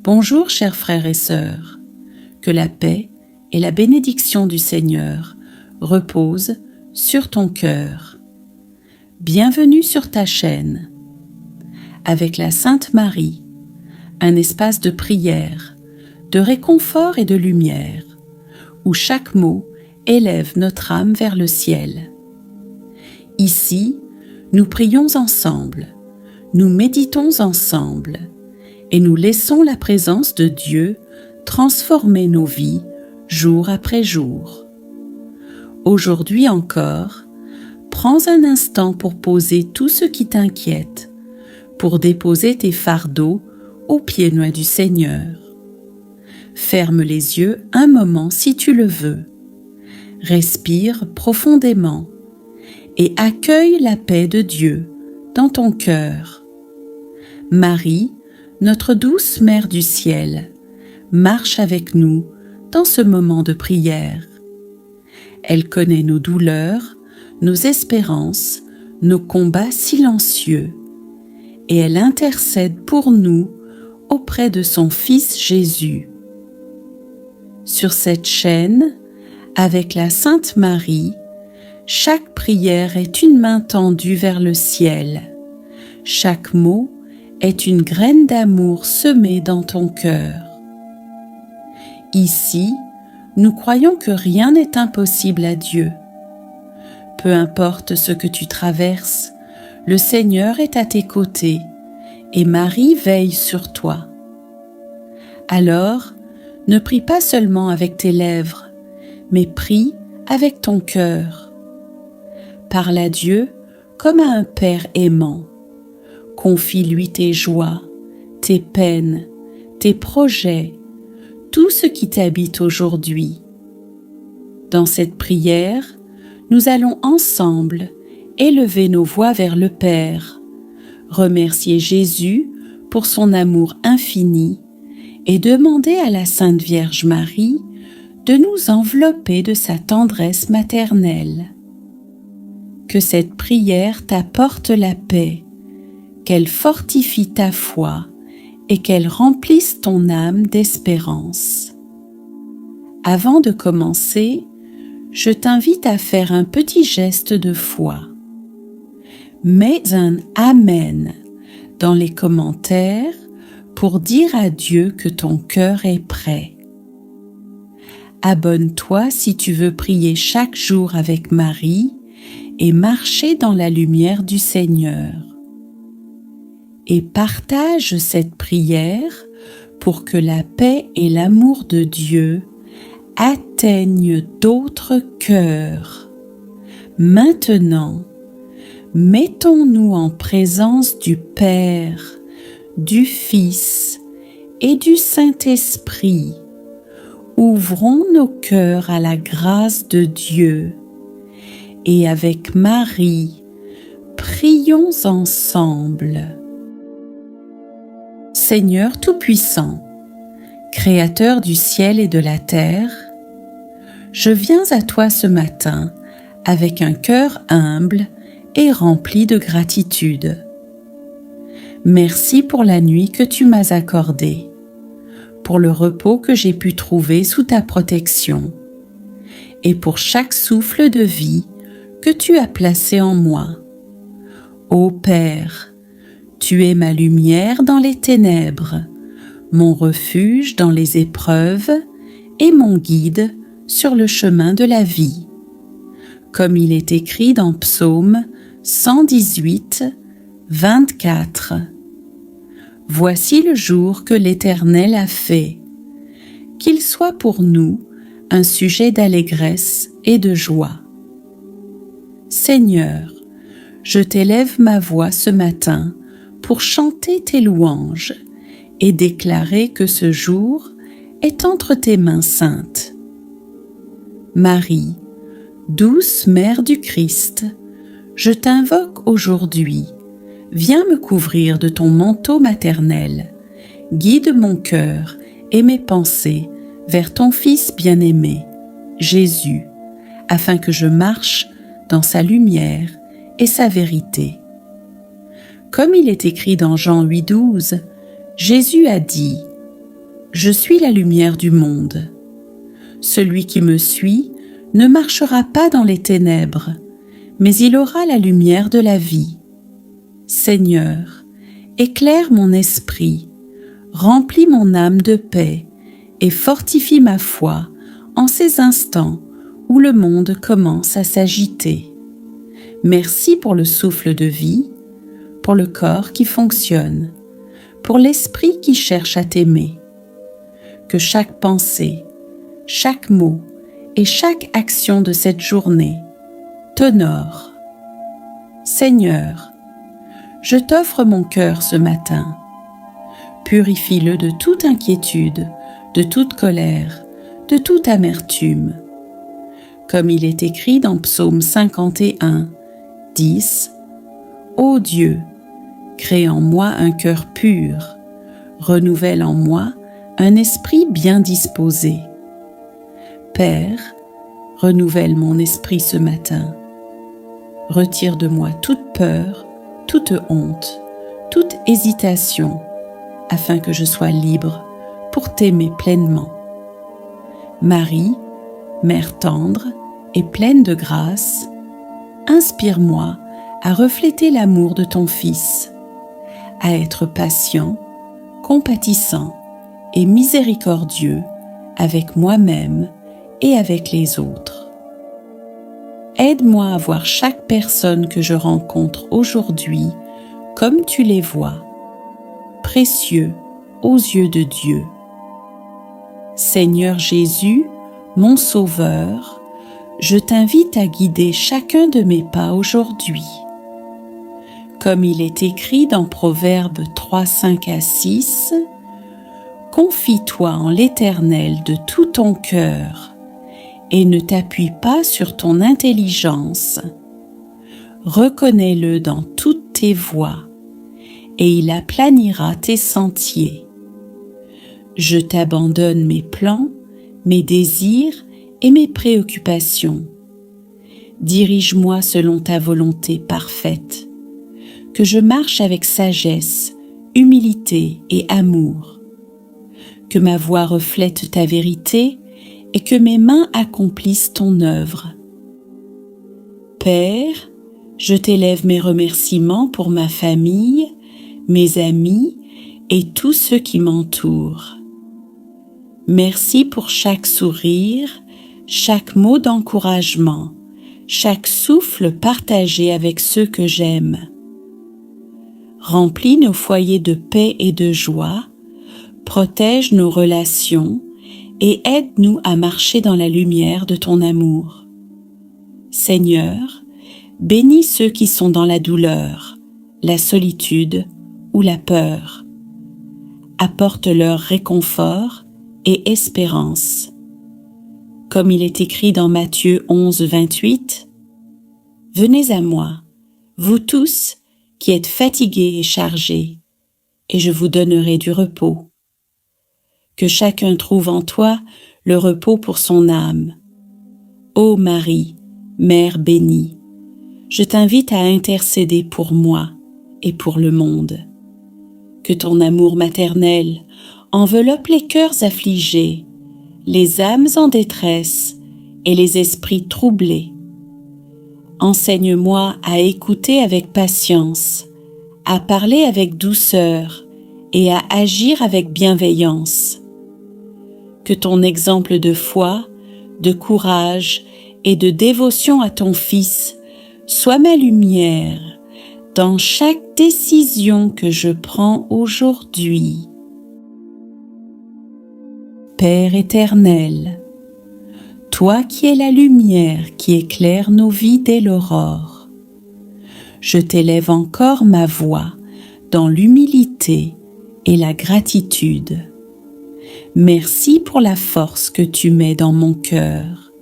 Bonjour chers frères et sœurs, que la paix et la bénédiction du Seigneur reposent sur ton cœur. Bienvenue sur ta chaîne. Avec la Sainte Marie, un espace de prière, de réconfort et de lumière, où chaque mot élève notre âme vers le ciel. Ici, nous prions ensemble, nous méditons ensemble, et nous laissons la présence de Dieu transformer nos vies jour après jour. Aujourd'hui encore, prends un instant pour poser tout ce qui t'inquiète, pour déposer tes fardeaux aux pieds nus du Seigneur. Ferme les yeux un moment si tu le veux. Respire profondément et accueille la paix de Dieu dans ton cœur. Marie, notre douce Mère du ciel, marche avec nous dans ce moment de prière. Elle connaît nos douleurs, nos espérances, nos combats silencieux, et elle intercède pour nous auprès de son Fils Jésus. Sur cette chaîne, avec la Sainte Marie, chaque prière est une main tendue vers le ciel. Chaque mot est une graine d'amour semée dans ton cœur. Ici, nous croyons que rien n'est impossible à Dieu. Peu importe ce que tu traverses, le Seigneur est à tes côtés et Marie veille sur toi. Alors, ne prie pas seulement avec tes lèvres, mais prie avec ton cœur. Parle à Dieu comme à un Père aimant. Confie-lui tes joies, tes peines, tes projets, tout ce qui t'habite aujourd'hui. Dans cette prière, nous allons ensemble élever nos voix vers le Père, remercier Jésus pour son amour infini et demander à la Sainte Vierge Marie de nous envelopper de sa tendresse maternelle. Que cette prière t'apporte la paix, qu'elle fortifie ta foi et qu'elle remplisse ton âme d'espérance. Avant de commencer, je t'invite à faire un petit geste de foi. Mets un Amen dans les commentaires pour dire à Dieu que ton cœur est prêt. Abonne-toi si tu veux prier chaque jour avec Marie et marcher dans la lumière du Seigneur. Et partage cette prière pour que la paix et l'amour de Dieu atteignent d'autres cœurs. Maintenant, mettons-nous en présence du Père, du Fils et du Saint-Esprit. Ouvrons nos cœurs à la grâce de Dieu et avec Marie, prions ensemble. Seigneur Tout-Puissant, Créateur du ciel et de la terre, je viens à toi ce matin avec un cœur humble et rempli de gratitude. Merci pour la nuit que tu m'as accordée, pour le repos que j'ai pu trouver sous ta protection, et pour chaque souffle de vie que tu as placé en moi. Ô Père, tu es ma lumière dans les ténèbres, mon refuge dans les épreuves et mon guide sur le chemin de la vie. Comme il est écrit dans Psaume 118, 24. Voici le jour que l'Éternel a fait. Qu'il soit pour nous un sujet d'allégresse et de joie. Seigneur, je t'élève ma voix ce matin pour chanter tes louanges et déclarer que ce jour est entre tes mains saintes. Marie, douce Mère du Christ, je t'invoque aujourd'hui. Viens me couvrir de ton manteau maternel. Guide mon cœur et mes pensées vers ton Fils bien-aimé, Jésus, afin que je marche dans sa lumière et sa vérité. Comme il est écrit dans Jean 8,12, Jésus a dit Je suis la lumière du monde. Celui qui me suit ne marchera pas dans les ténèbres, mais il aura la lumière de la vie. Seigneur, éclaire mon esprit, remplis mon âme de paix et fortifie ma foi en ces instants où le monde commence à s'agiter. Merci pour le souffle de vie, pour le corps qui fonctionne, pour l'esprit qui cherche à t'aimer. Que chaque pensée, chaque mot et chaque action de cette journée t'honore. Seigneur, je t'offre mon cœur ce matin. Purifie-le de toute inquiétude, de toute colère, de toute amertume. Comme il est écrit dans Psaume 51, 10, « Ô Dieu, crée en moi un cœur pur, renouvelle en moi un esprit bien disposé. » Père, renouvelle mon esprit ce matin. Retire de moi toute peur, toute honte, toute hésitation, afin que je sois libre pour t'aimer pleinement. Marie, Mère tendre et pleine de grâce, inspire-moi à refléter l'amour de ton Fils, à être patient, compatissant et miséricordieux avec moi-même et avec les autres. Aide-moi à voir chaque personne que je rencontre aujourd'hui comme tu les vois, précieux aux yeux de Dieu. Seigneur Jésus, mon Sauveur, je t'invite à guider chacun de mes pas aujourd'hui. Comme il est écrit dans Proverbes 3, 5 à 6, « Confie-toi en l'Éternel de tout ton cœur et ne t'appuie pas sur ton intelligence. Reconnais-le dans toutes tes voies et il aplanira tes sentiers. Je t'abandonne mes plans, mes désirs et mes préoccupations. Dirige-moi selon ta volonté parfaite, que je marche avec sagesse, humilité et amour, que ma voix reflète ta vérité et que mes mains accomplissent ton œuvre. Père, je t'élève mes remerciements pour ma famille, mes amis et tous ceux qui m'entourent. Merci pour chaque sourire, chaque mot d'encouragement, chaque souffle partagé avec ceux que j'aime. Remplis nos foyers de paix et de joie, protège nos relations et aide-nous à marcher dans la lumière de ton amour. Seigneur, bénis ceux qui sont dans la douleur, la solitude ou la peur. Apporte-leur réconfort et espérance. Comme il est écrit dans Matthieu 11, 28, « Venez à moi, vous tous qui êtes fatigués et chargés, et je vous donnerai du repos. » Que chacun trouve en toi le repos pour son âme. Ô Marie, Mère bénie, je t'invite à intercéder pour moi et pour le monde. Que ton amour maternel enveloppe les cœurs affligés, les âmes en détresse et les esprits troublés. Enseigne-moi à écouter avec patience, à parler avec douceur et à agir avec bienveillance. Que ton exemple de foi, de courage et de dévotion à ton Fils soit ma lumière dans chaque décision que je prends aujourd'hui. Père éternel, toi qui es la lumière qui éclaire nos vies dès l'aurore, je t'élève encore ma voix dans l'humilité et la gratitude. Merci pour la force que tu mets dans mon cœur,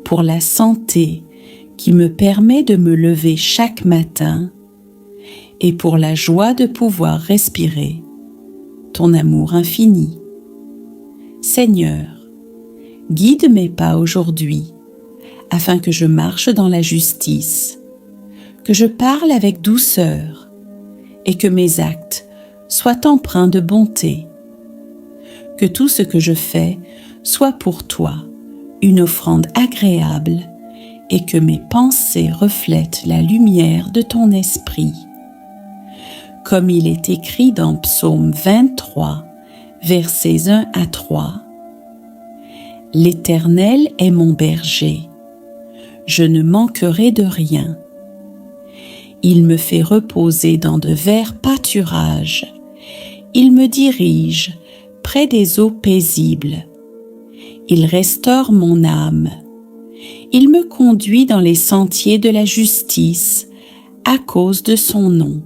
pour la santé qui me permet de me lever chaque matin et pour la joie de pouvoir respirer ton amour infini. Seigneur, guide mes pas aujourd'hui afin que je marche dans la justice, que je parle avec douceur et que mes actes soient empreints de bonté. que tout ce que je fais soit pour toi une offrande agréable et que mes pensées reflètent la lumière de ton esprit. Comme il est écrit dans Psaume 23, versets 1 à 3, « L'Éternel est mon berger, je ne manquerai de rien. Il me fait reposer dans de verts pâturages, il me dirige près des eaux paisibles. Il restaure mon âme. Il me conduit dans les sentiers de la justice à cause de son nom.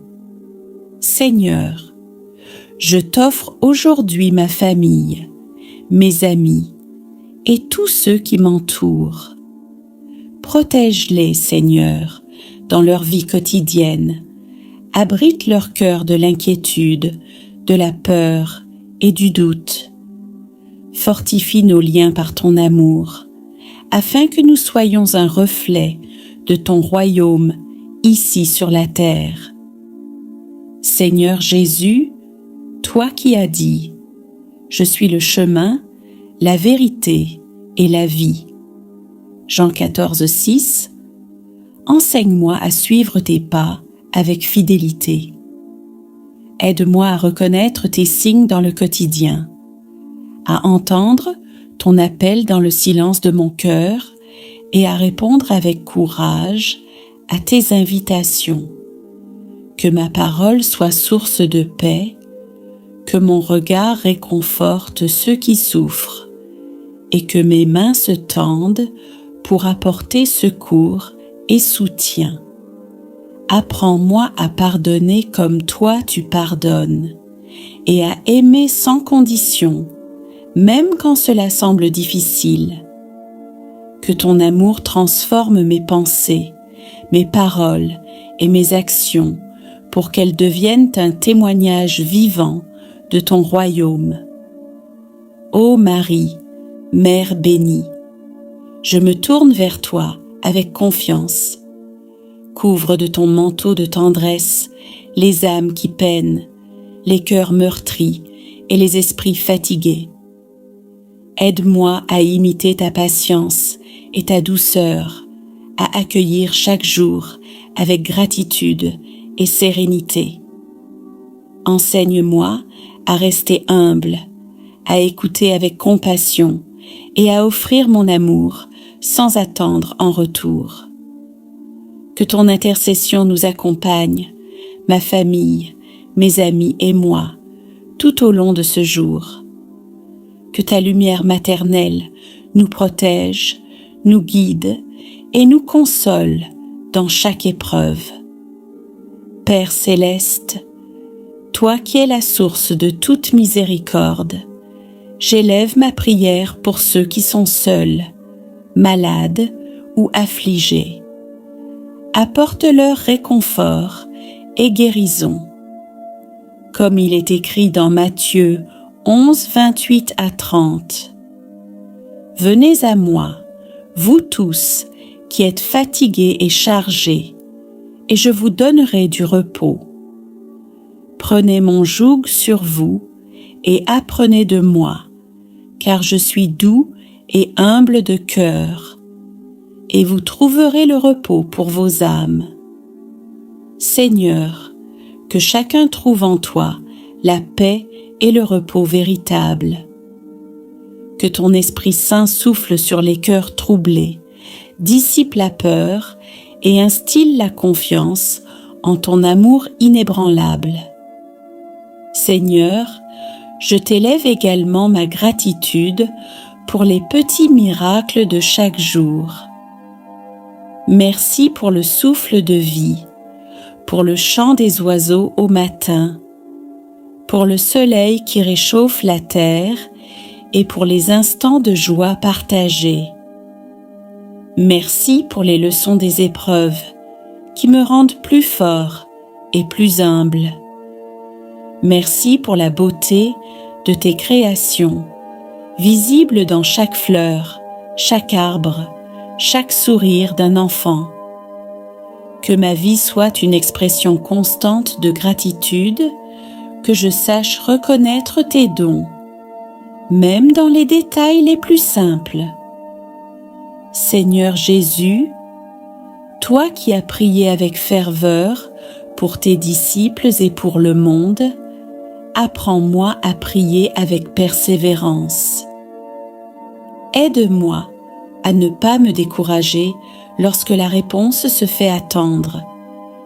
Seigneur, je t'offre aujourd'hui ma famille, mes amis et tous ceux qui m'entourent. Protège-les, Seigneur, dans leur vie quotidienne. Abrite leur cœur de l'inquiétude, de la peur et du doute. Fortifie nos liens par ton amour, afin que nous soyons un reflet de ton royaume ici sur la terre. Seigneur Jésus, toi qui as dit « Je suis le chemin, la vérité et la vie ». Jean 14, 6. Enseigne-moi à suivre tes pas avec fidélité. Aide-moi à reconnaître tes signes dans le quotidien, à entendre ton appel dans le silence de mon cœur et à répondre avec courage à tes invitations. Que ma parole soit source de paix, que mon regard réconforte ceux qui souffrent et que mes mains se tendent pour apporter secours et soutien. Apprends-moi à pardonner comme toi tu pardonnes et à aimer sans condition, même quand cela semble difficile. Que ton amour transforme mes pensées, mes paroles et mes actions pour qu'elles deviennent un témoignage vivant de ton royaume. Ô Marie, Mère bénie, je me tourne vers toi avec confiance. Couvre de ton manteau de tendresse les âmes qui peinent, les cœurs meurtris et les esprits fatigués. Aide-moi à imiter ta patience et ta douceur, à accueillir chaque jour avec gratitude et sérénité. Enseigne-moi à rester humble, à écouter avec compassion et à offrir mon amour sans attendre en retour. Que ton intercession nous accompagne, ma famille, mes amis et moi, tout au long de ce jour. Que ta lumière maternelle nous protège, nous guide et nous console dans chaque épreuve. Père céleste, toi qui es la source de toute miséricorde, j'élève ma prière pour ceux qui sont seuls, malades ou affligés. Apporte-leur réconfort et guérison. Comme il est écrit dans Matthieu 11, 28 à 30. Venez à moi, vous tous qui êtes fatigués et chargés, et je vous donnerai du repos. Prenez mon joug sur vous et apprenez de moi, car je suis doux et humble de cœur, et vous trouverez le repos pour vos âmes. Seigneur, que chacun trouve en toi la paix et le repos véritable. Que ton Esprit Saint souffle sur les cœurs troublés, dissipe la peur et instille la confiance en ton amour inébranlable. Seigneur, je t'élève également ma gratitude pour les petits miracles de chaque jour. Merci pour le souffle de vie, pour le chant des oiseaux au matin, pour le soleil qui réchauffe la terre et pour les instants de joie partagés. Merci pour les leçons des épreuves qui me rendent plus fort et plus humble. Merci pour la beauté de tes créations, visibles dans chaque fleur, chaque arbre, chaque sourire d'un enfant. Que ma vie soit une expression constante de gratitude, que je sache reconnaître tes dons. même dans les détails les plus simples. Seigneur Jésus, toi qui as prié avec ferveur pour tes disciples et pour le monde, apprends-moi à prier avec persévérance. Aide-moi à ne pas me décourager lorsque la réponse se fait attendre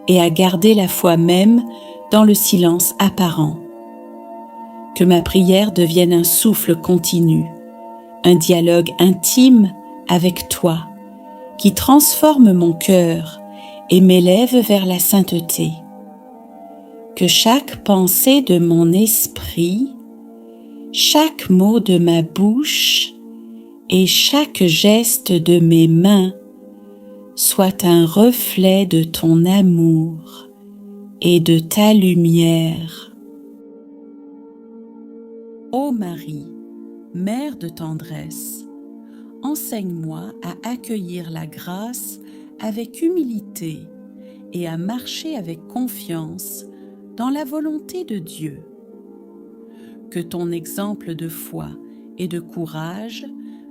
et à garder la foi même dans le silence apparent. Que ma prière devienne un souffle continu, un dialogue intime avec toi, qui transforme mon cœur et m'élève vers la sainteté. Que chaque pensée de mon esprit, chaque mot de ma bouche et chaque geste de mes mains soit un reflet de ton amour et de ta lumière. Ô Marie, Mère de tendresse, enseigne-moi à accueillir la grâce avec humilité et à marcher avec confiance dans la volonté de Dieu. Que ton exemple de foi et de courage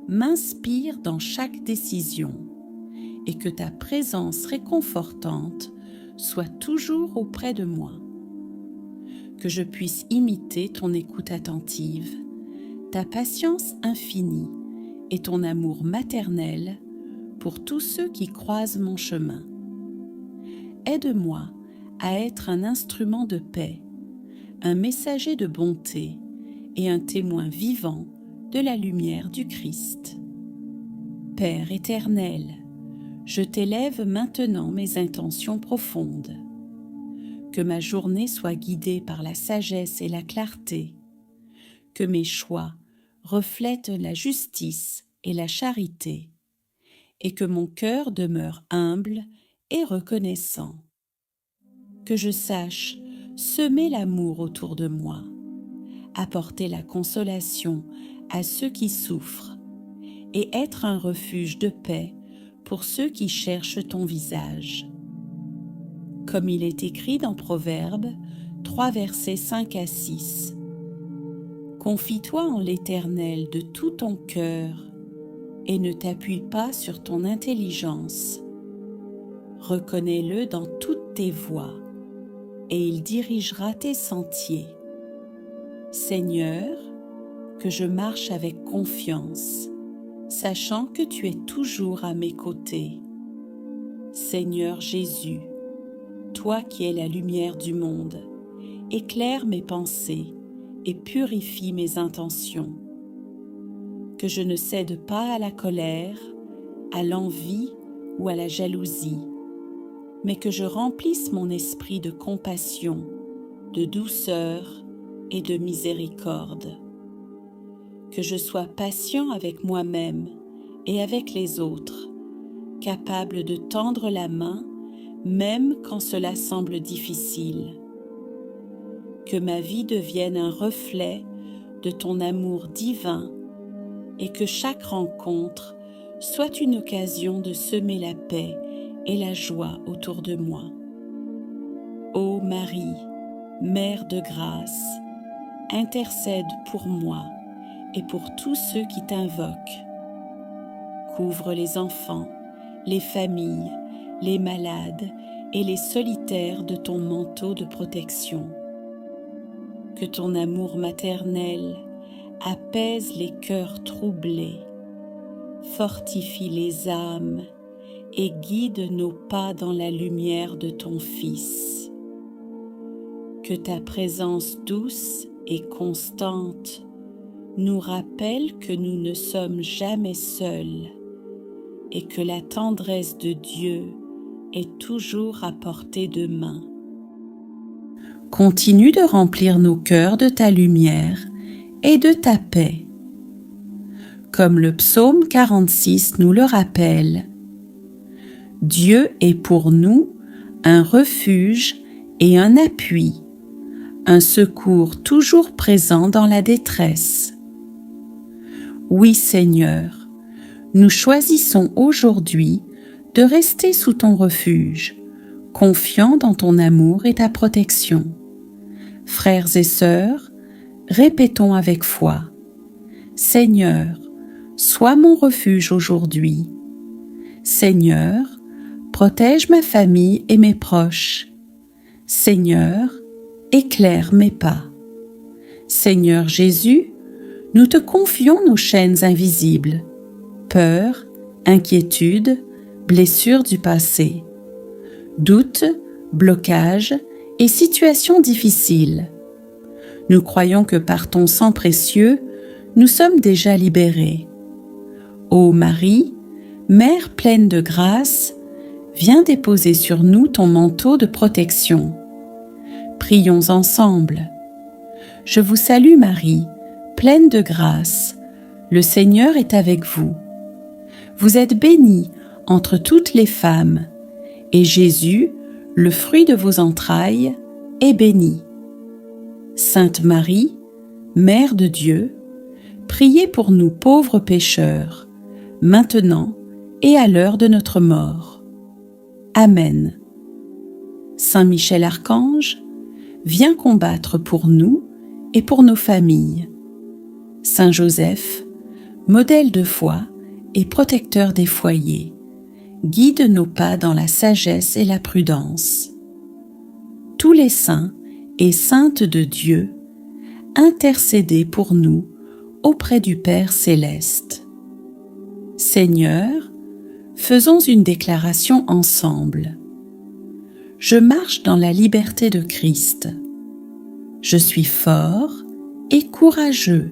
m'inspire dans chaque décision et que ta présence réconfortante soit toujours auprès de moi. Que je puisse imiter ton écoute attentive, ta patience infinie et ton amour maternel pour tous ceux qui croisent mon chemin. Aide-moi à être un instrument de paix, un messager de bonté et un témoin vivant de la lumière du Christ. Père éternel, je t'élève maintenant mes intentions profondes. Que ma journée soit guidée par la sagesse et la clarté, que mes choix reflètent la justice et la charité, et que mon cœur demeure humble et reconnaissant. Que je sache semer l'amour autour de moi, apporter la consolation à ceux qui souffrent et être un refuge de paix pour ceux qui cherchent ton visage. Comme il est écrit dans Proverbes 3 versets 5 à 6. Confie-toi en l'Éternel de tout ton cœur et ne t'appuie pas sur ton intelligence. Reconnais-le dans toutes tes voies et il dirigera tes sentiers. Seigneur, que je marche avec confiance, sachant que tu es toujours à mes côtés. Seigneur Jésus, toi qui es la lumière du monde, éclaire mes pensées et purifie mes intentions. Que je ne cède pas à la colère, à l'envie ou à la jalousie, mais que je remplisse mon esprit de compassion, de douceur et de miséricorde. Que je sois patient avec moi-même et avec les autres, capable de tendre la main même quand cela semble difficile. Que ma vie devienne un reflet de ton amour divin et que chaque rencontre soit une occasion de semer la paix et la joie autour de moi. Ô Marie, Mère de grâce, intercède pour moi et pour tous ceux qui t'invoquent. Couvre les enfants, les familles, les malades et les solitaires de ton manteau de protection. Que ton amour maternel apaise les cœurs troublés, fortifie les âmes et guide nos pas dans la lumière de ton Fils. Que ta présence douce et constante nous rappelle que nous ne sommes jamais seuls et que la tendresse de Dieu est toujours à portée de main. Continue de remplir nos cœurs de ta lumière et de ta paix. Comme le psaume 46 nous le rappelle, Dieu est pour nous un refuge et un appui, un secours toujours présent dans la détresse. Oui, Seigneur, nous choisissons aujourd'hui de rester sous ton refuge, confiants dans ton amour et ta protection. Frères et sœurs, répétons avec foi: Seigneur, sois mon refuge aujourd'hui. Seigneur, protège ma famille et mes proches. Seigneur, éclaire mes pas. Seigneur Jésus, nous te confions nos chaînes invisibles, peur, inquiétude, blessures du passé, doutes, blocages et situations difficiles. Nous croyons que par ton sang précieux, nous sommes déjà libérés. Ô Marie, Mère pleine de grâce, viens déposer sur nous ton manteau de protection. Prions ensemble. Je vous salue Marie, pleine de grâce. Le Seigneur est avec vous. Vous êtes bénie entre toutes les femmes, et Jésus, le fruit de vos entrailles, est béni. Sainte Marie, Mère de Dieu, priez pour nous pauvres pécheurs, maintenant et à l'heure de notre mort. Amen. Saint Michel Archange, viens combattre pour nous et pour nos familles. Saint Joseph, modèle de foi et protecteur des foyers, guide nos pas dans la sagesse et la prudence. Tous les saints et saintes de Dieu, intercédez pour nous auprès du Père céleste. Seigneur, faisons une déclaration ensemble. Je marche dans la liberté de Christ. Je suis fort et courageux,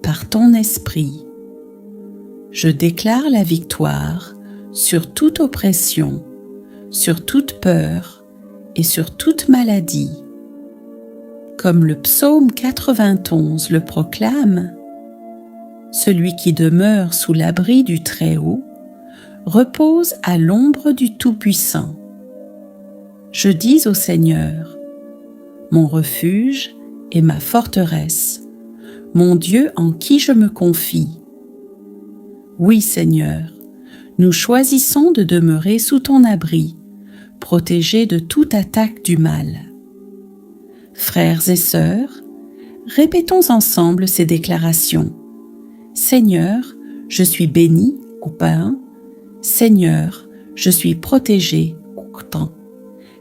par ton esprit. Je déclare la victoire sur toute oppression, sur toute peur et sur toute maladie. Comme le psaume 91 le proclame, celui qui demeure sous l'abri du Très-Haut repose à l'ombre du Tout-Puissant. Je dis au Seigneur, mon refuge et ma forteresse, mon Dieu en qui je me confie. Oui, Seigneur, nous choisissons de demeurer sous ton abri, protégés de toute attaque du mal. Frères et sœurs, répétons ensemble ces déclarations. Seigneur, je suis béni au pain. Seigneur, je suis protégé au temps.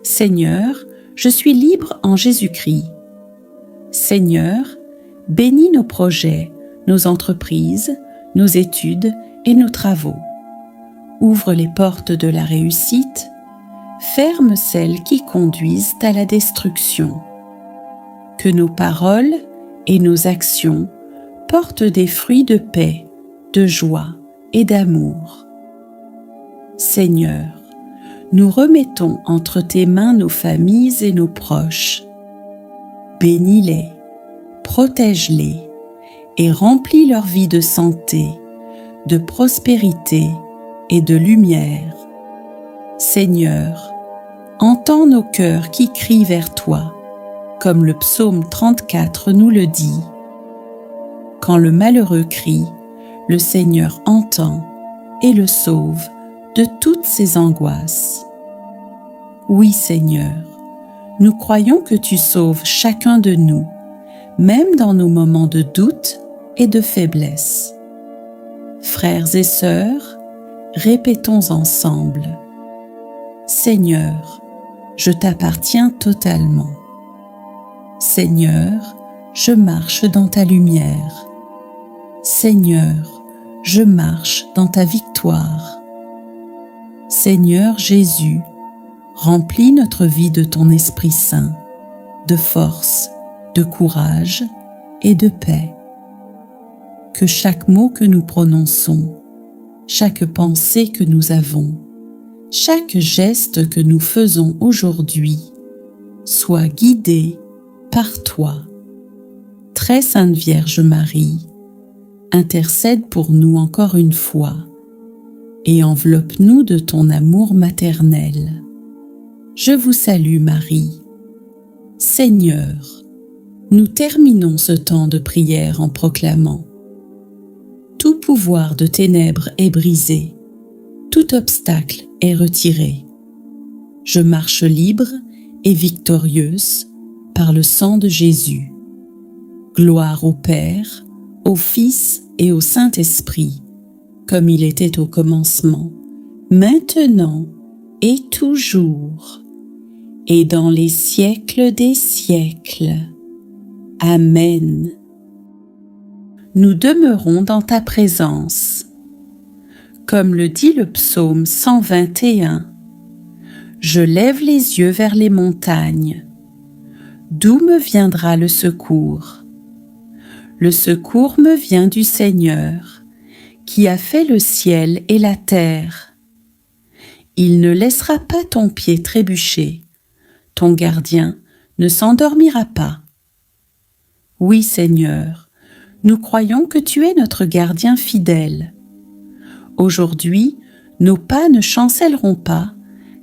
Seigneur, je suis libre en Jésus-Christ. Seigneur, bénis nos projets, nos entreprises, nos études et nos travaux. Ouvre les portes de la réussite, ferme celles qui conduisent à la destruction. Que nos paroles et nos actions portent des fruits de paix, de joie et d'amour. Seigneur, nous remettons entre tes mains nos familles et nos proches. Bénis-les, protège-les et remplis leur vie de santé, de prospérité et de lumière. Seigneur, entends nos cœurs qui crient vers toi, comme le psaume 34 nous le dit. Quand le malheureux crie, le Seigneur entend et le sauve de toutes ses angoisses. Oui, Seigneur, nous croyons que tu sauves chacun de nous, même dans nos moments de doute et de faiblesse. Frères et sœurs, répétons ensemble. Seigneur, je t'appartiens totalement. Seigneur, je marche dans ta lumière. Seigneur, je marche dans ta victoire. Seigneur Jésus, remplis notre vie de ton Esprit Saint, de force, de courage et de paix. Que chaque mot que nous prononçons, chaque pensée que nous avons, chaque geste que nous faisons aujourd'hui soit guidé par toi. Très Sainte Vierge Marie, intercède pour nous encore une fois et enveloppe-nous de ton amour maternel. Je vous salue Marie. Seigneur, nous terminons ce temps de prière en proclamant: tout pouvoir de ténèbres est brisé, tout obstacle est retiré. Je marche libre et victorieuse par le sang de Jésus. Gloire au Père, au Fils et au Saint-Esprit, comme il était au commencement, maintenant et toujours, et dans les siècles des siècles. Amen. Nous demeurons dans ta présence. Comme le dit le psaume 121, je lève les yeux vers les montagnes. D'où me viendra le secours? Le secours me vient du Seigneur, qui a fait le ciel et la terre. Il ne laissera pas ton pied trébucher, ton gardien ne s'endormira pas. Oui, Seigneur, nous croyons que tu es notre gardien fidèle. Aujourd'hui, nos pas ne chancelleront pas,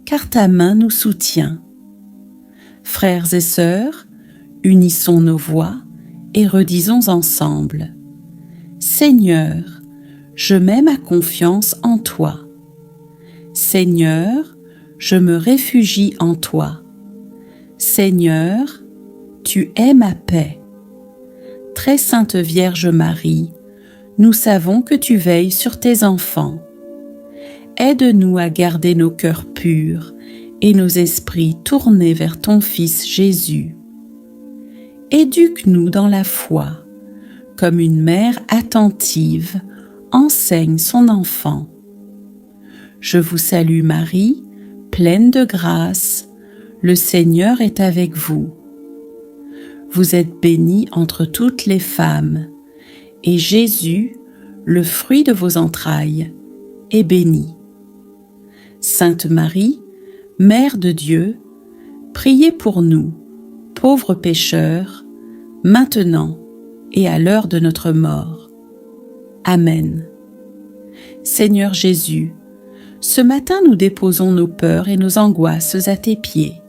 car ta main nous soutient. Frères et sœurs, unissons nos voix et redisons ensemble. Seigneur, je mets ma confiance en toi. Seigneur, je me réfugie en toi. Seigneur, tu es ma paix. Très sainte Vierge Marie, nous savons que tu veilles sur tes enfants. Aide-nous à garder nos cœurs purs et nos esprits tournés vers ton Fils Jésus. Éduque-nous dans la foi, comme une mère attentive enseigne son enfant. Je vous salue Marie, pleine de grâce, le Seigneur est avec vous. Vous êtes bénie entre toutes les femmes, et Jésus, le fruit de vos entrailles, est béni. Sainte Marie, Mère de Dieu, priez pour nous, pauvres pécheurs, maintenant et à l'heure de notre mort. Amen. Seigneur Jésus, ce matin nous déposons nos peurs et nos angoisses à tes pieds.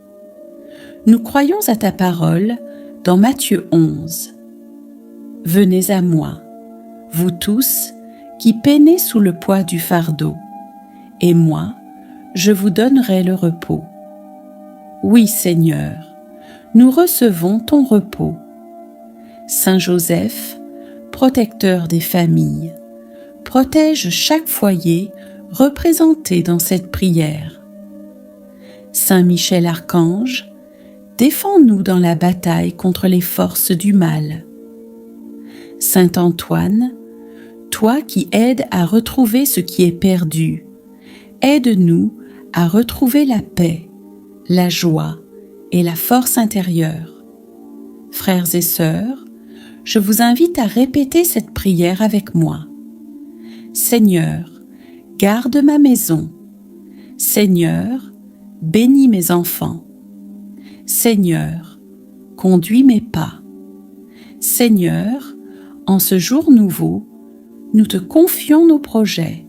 Nous croyons à ta parole dans Matthieu 11. Venez à moi, vous tous qui peinez sous le poids du fardeau, et moi, je vous donnerai le repos. Oui, Seigneur, nous recevons ton repos. Saint Joseph, protecteur des familles, protège chaque foyer représenté dans cette prière. Saint Michel Archange, défends-nous dans la bataille contre les forces du mal. Saint Antoine, toi qui aides à retrouver ce qui est perdu, aide-nous à retrouver la paix, la joie et la force intérieure. Frères et sœurs, je vous invite à répéter cette prière avec moi. Seigneur, garde ma maison. Seigneur, bénis mes enfants. Seigneur, conduis mes pas. Seigneur, en ce jour nouveau, nous te confions nos projets.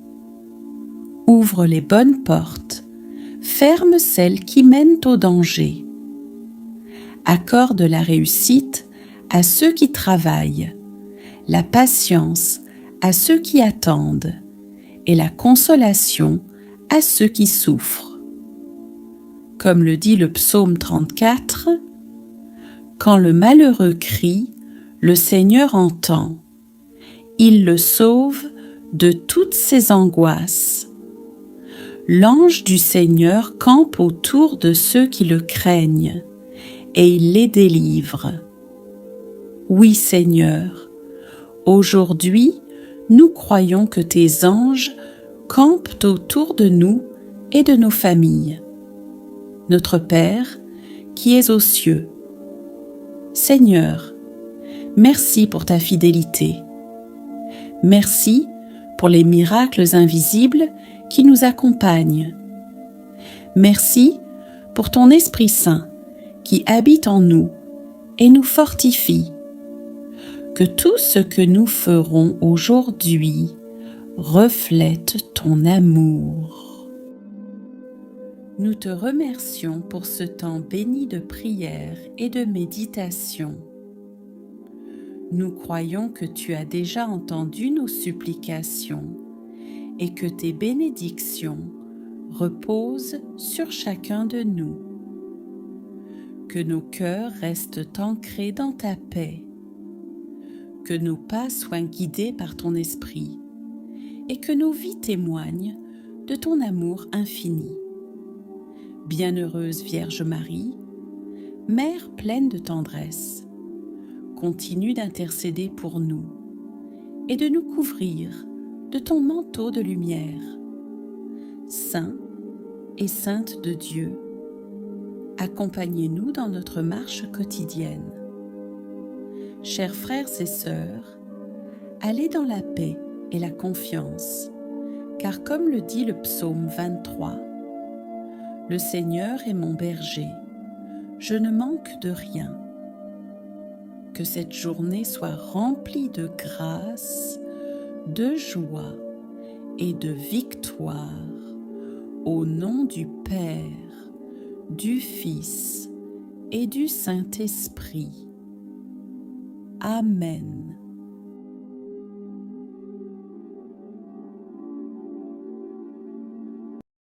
Ouvre les bonnes portes, ferme celles qui mènent au danger. Accorde la réussite à ceux qui travaillent, la patience à ceux qui attendent et la consolation à ceux qui souffrent. Comme le dit le psaume 34, « Quand le malheureux crie, le Seigneur entend. Il le sauve de toutes ses angoisses. L'ange du Seigneur campe autour de ceux qui le craignent, et il les délivre. Oui, Seigneur, aujourd'hui, nous croyons que tes anges campent autour de nous et de nos familles. Notre Père, qui es aux cieux. Seigneur, merci pour ta fidélité. Merci pour les miracles invisibles qui nous accompagnent. Merci pour ton Esprit Saint qui habite en nous et nous fortifie. Que tout ce que nous ferons aujourd'hui reflète ton amour. Nous te remercions pour ce temps béni de prière et de méditation. Nous croyons que tu as déjà entendu nos supplications et que tes bénédictions reposent sur chacun de nous. Que nos cœurs restent ancrés dans ta paix. Que nos pas soient guidés par ton esprit et que nos vies témoignent de ton amour infini. Bienheureuse Vierge Marie, Mère pleine de tendresse, continue d'intercéder pour nous et de nous couvrir de ton manteau de lumière. Saint et Sainte de Dieu, accompagnez-nous dans notre marche quotidienne. Chers frères et sœurs, allez dans la paix et la confiance, car comme le dit le psaume 23, « Le Seigneur est mon berger, je ne manque de rien. » Que cette journée soit remplie de grâce, de joie et de victoire, au nom du Père, du Fils et du Saint-Esprit. Amen.